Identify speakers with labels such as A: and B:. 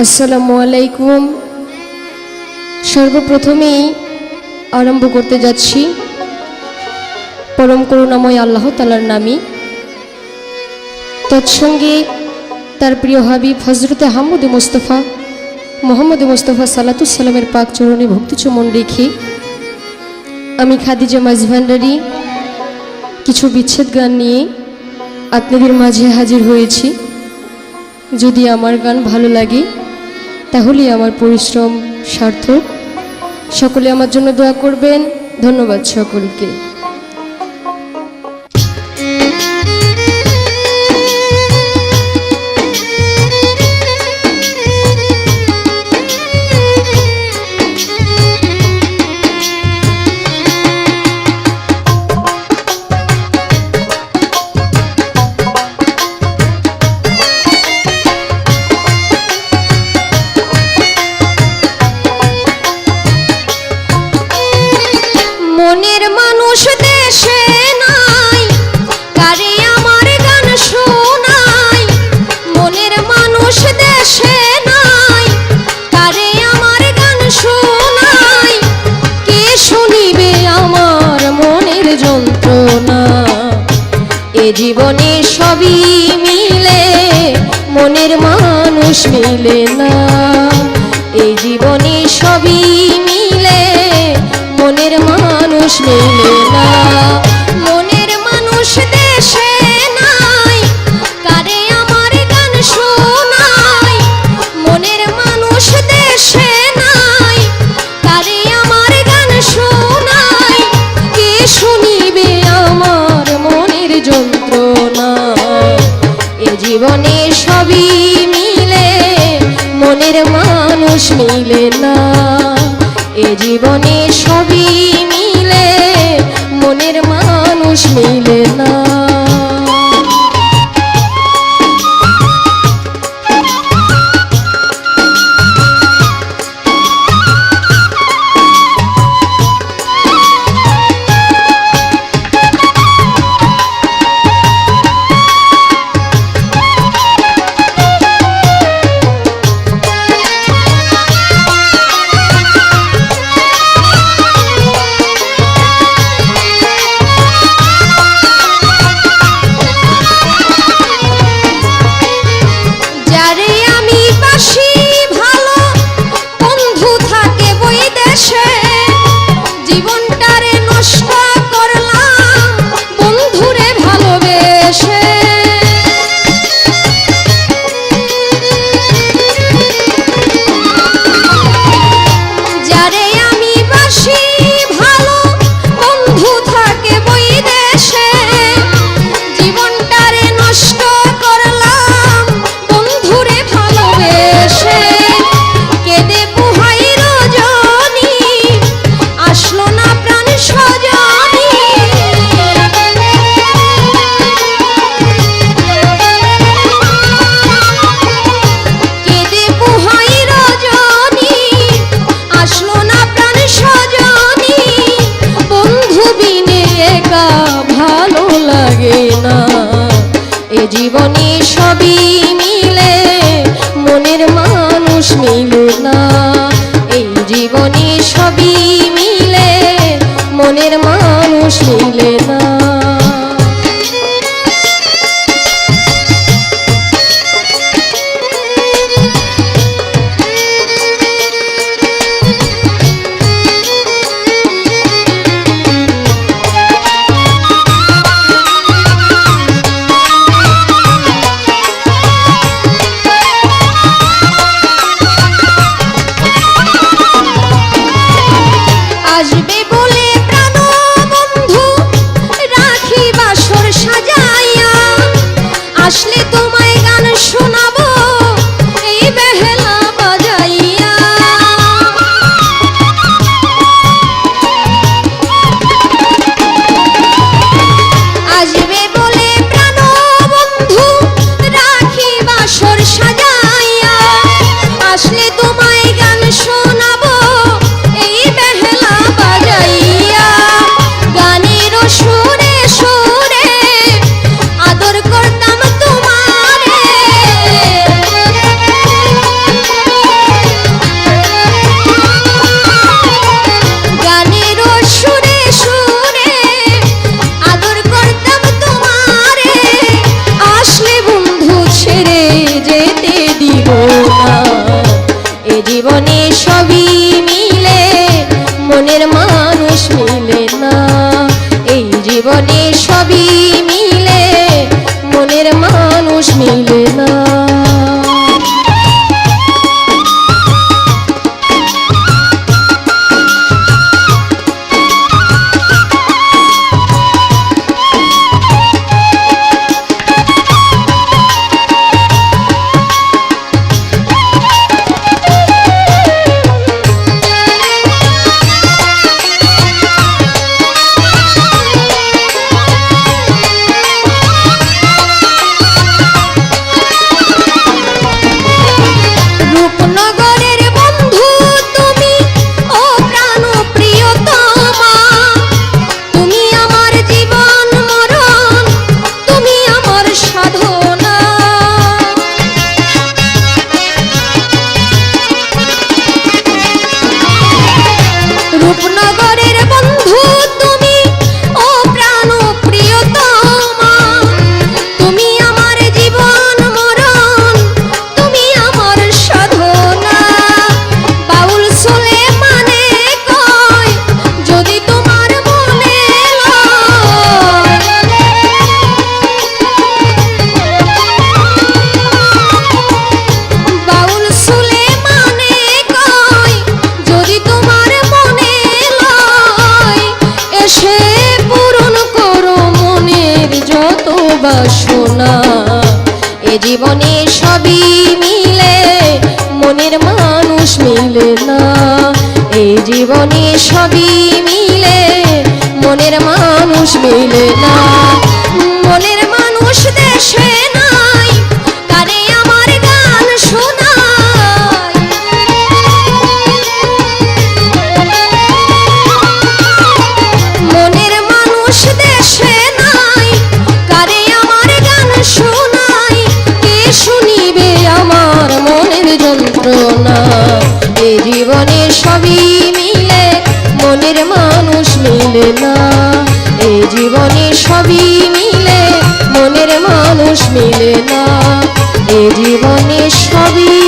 A: আসসালামু আলাইকুম। সর্বপ্রথমেই আরম্ভ করতে যাচ্ছি পরম করুণাময় আল্লাহ তাআলার নামে, তৎসঙ্গে তার প্রিয় হাবিব হযরতে মুহাম্মদ মুস্তাফা সাল্লাল্লাহু সাল্লামের পাক চরণে ভক্তি চুমন রেখে আমি খাদিজা মাঝভান্ডারী কিছু বিচ্ছেদ গান নিয়ে আপনাদের মাঝে হাজির হয়েছি। যদি আমার গান ভালো লাগে তাহলে আমার পরিশ্রম সার্থক। সকলে আমার জন্য দোয়া করবেন। ধন্যবাদ সকলকে।
B: মনের মানুষ দেশে নাই, কারে আমার গান শোনাই। মনের মানুষ দেশে নাই, কারে আমার গান শোনাই। কে শুনিবে আমার মনের যন্ত্রণা? এ জীবনে সবই মিলে, মনের মানুষ মিলে না। এই জীবনে সবই মিলে, মনের মানুষ মিলে না। মনের মানুষ দেশে নাই, কারে আমার গান শোনাই। মনের মানুষ দেশে নাই, কারে আমার গান শোনাই। কে শুনিবে আমার মনের যন্ত্রণা? এ জীবনে সবই মিলে, মনের মানুষ মিলে না। এ জীবনে সবই মিলে, মনের মানুষ মিলে না। জীবনে সবই মিলে, মনের মানুষ মিলে না। এই জীবনে সবই মিলে, মনের মানুষ মিলে না। জীবনে সবই মিলে মনের মানুষ মিলে না, এই জীবনে সবই মিলে মনের মানুষ মিলে না। রূপনগরের বন্ধু তুমি, ও প্রাণ প্রিয়তমা, তুমি আমার জীবন মরণ, তুমি আমার সাধনা। বাউল সুলেমানে কয় যদি তোমার মনে লয়, বাউল সুলেমানে কয় যদি তোমার এসে পূরণ করো মনের যত বাসনা। এ জীবনে সবই মিলে মনের মানুষ মিলে না, এই জীবনে সবই মিলে মনের মানুষ মিলে না। মনের মানুষ দেশে নাই, কানে আমার গান শোনায়, মনের মানুষ দেশে নাই, কারে আমার গান শোনাই, কে শুনিবে আমার মনের যন্ত্রণা। এ জীবনে সবই মিলে মনের মানুষ মিলে না, এই জীবনে সবই মিলে মনের মানুষ মিলে না, এ জীবনে সবই